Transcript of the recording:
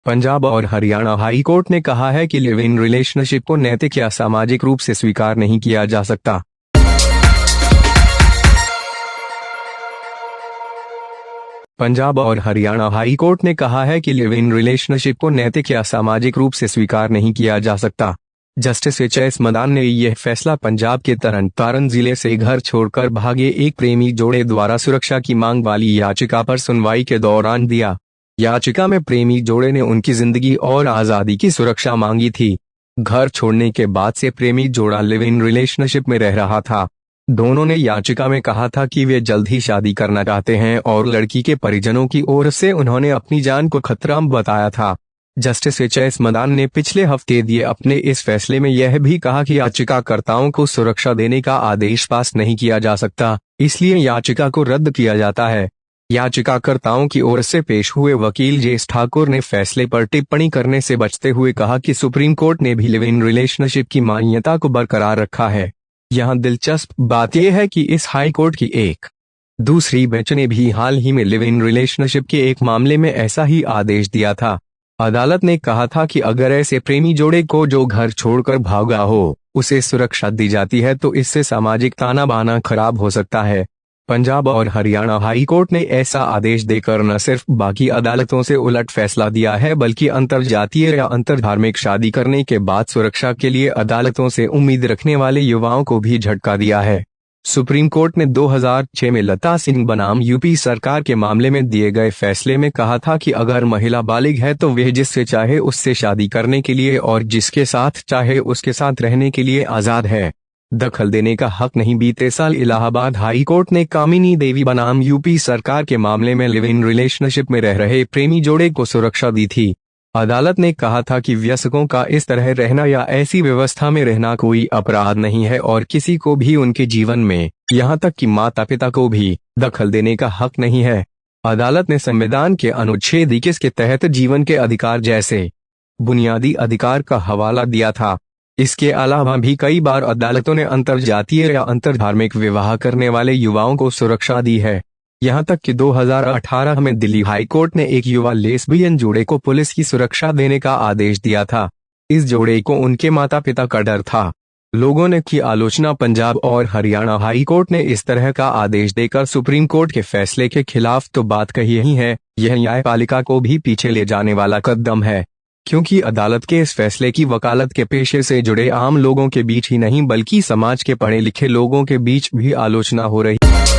पंजाब और Haryana high court ने कहा है कि लिव इन रिलेशनशिप को नैतिक या सामाजिक रूप से स्वीकार नहीं किया जा सकता। पंजाब और हरियाणा हाई कोर्ट ने कहा है कि लिव इन रिलेशनशिप को नैतिक या सामाजिक रूप से स्वीकार नहीं किया जा सकता। Justice HS. मदान ने यह फैसला पंजाब के तरन तारण जिले से घर छोड़कर भागे एक प्रेमी जोड़े द्वारा सुरक्षा की मांग वाली याचिका पर सुनवाई के दौरान दिया। याचिका में प्रेमी जोड़े ने उनकी जिंदगी और आजादी की सुरक्षा मांगी थी। घर छोड़ने के बाद से प्रेमी जोड़ा लिव इन रिलेशनशिप में रह रहा था। दोनों ने याचिका में कहा था कि वे जल्द ही शादी करना चाहते हैं और लड़की के परिजनों की ओर से उन्होंने अपनी जान को खतरा बताया था। Justice HS. मदान ने पिछले हफ्ते दिए अपने इस फैसले में यह भी कहा कि याचिकाकर्ताओं को सुरक्षा देने का आदेश पास नहीं किया जा सकता, इसलिए याचिका को रद्द किया जाता है। याचिकाकर्ताओं की ओर से पेश हुए वकील जे.एस. ठाकुर ने फैसले पर टिप्पणी करने से बचते हुए कहा कि सुप्रीम कोर्ट ने भी लिव इन रिलेशनशिप की मान्यता को बरकरार रखा है। यहाँ दिलचस्प बात यह है कि इस हाई कोर्ट की एक दूसरी बेंच ने भी हाल ही में लिव इन रिलेशनशिप के एक मामले में ऐसा ही आदेश दिया था। अदालत ने कहा था कि अगर ऐसे प्रेमी जोड़े को जो घर छोड़कर भागा हो उसे सुरक्षा दी जाती है तो इससे सामाजिक ताना बाना खराब हो सकता है। पंजाब और हरियाणा हाई कोर्ट ने ऐसा आदेश देकर न सिर्फ बाकी अदालतों से उलट फैसला दिया है बल्कि अंतरजातीय या अंतरधार्मिक शादी करने के बाद सुरक्षा के लिए अदालतों से उम्मीद रखने वाले युवाओं को भी झटका दिया है। सुप्रीम कोर्ट ने 2006 में लता सिंह बनाम यूपी सरकार के मामले में दिए गए फैसले में कहा था कि अगर महिला बालिग है तो वह जिससे चाहे उससे शादी करने के लिए और जिसके साथ चाहे उसके साथ रहने के लिए आजाद है, दखल देने का हक नहीं। बीते साल इलाहाबाद हाई कोर्ट ने कामिनी देवी बनाम यूपी सरकार के मामले में लिव इन रिलेशनशिप में रह रहे प्रेमी जोड़े को सुरक्षा दी थी। अदालत ने कहा था कि वयस्कों का इस तरह रहना या ऐसी व्यवस्था में रहना कोई अपराध नहीं है और किसी को भी उनके जीवन में, यहाँ तक कि माता पिता को भी, दखल देने का हक नहीं है। अदालत ने संविधान के अनुच्छेद 21 के तहत जीवन के अधिकार जैसे बुनियादी अधिकार का हवाला दिया था। इसके अलावा भी कई बार अदालतों ने अंतरजातीय या अंतरधार्मिक विवाह करने वाले युवाओं को सुरक्षा दी है। यहाँ तक कि 2018 में दिल्ली हाई कोर्ट ने एक युवा लेस्बियन जोड़े को पुलिस की सुरक्षा देने का आदेश दिया था। इस जोड़े को उनके माता पिता का डर था। लोगों ने की आलोचना। पंजाब और हरियाणा हाई कोर्ट ने इस तरह का आदेश देकर सुप्रीम कोर्ट के फैसले के खिलाफ तो बात कही ही है, यह न्यायपालिका को भी पीछे ले जाने वाला कदम है, क्योंकि अदालत के इस फैसले की वकालत के पेशे से जुड़े आम लोगों के बीच ही नहीं बल्कि समाज के पढ़े लिखे लोगों के बीच भी आलोचना हो रही है।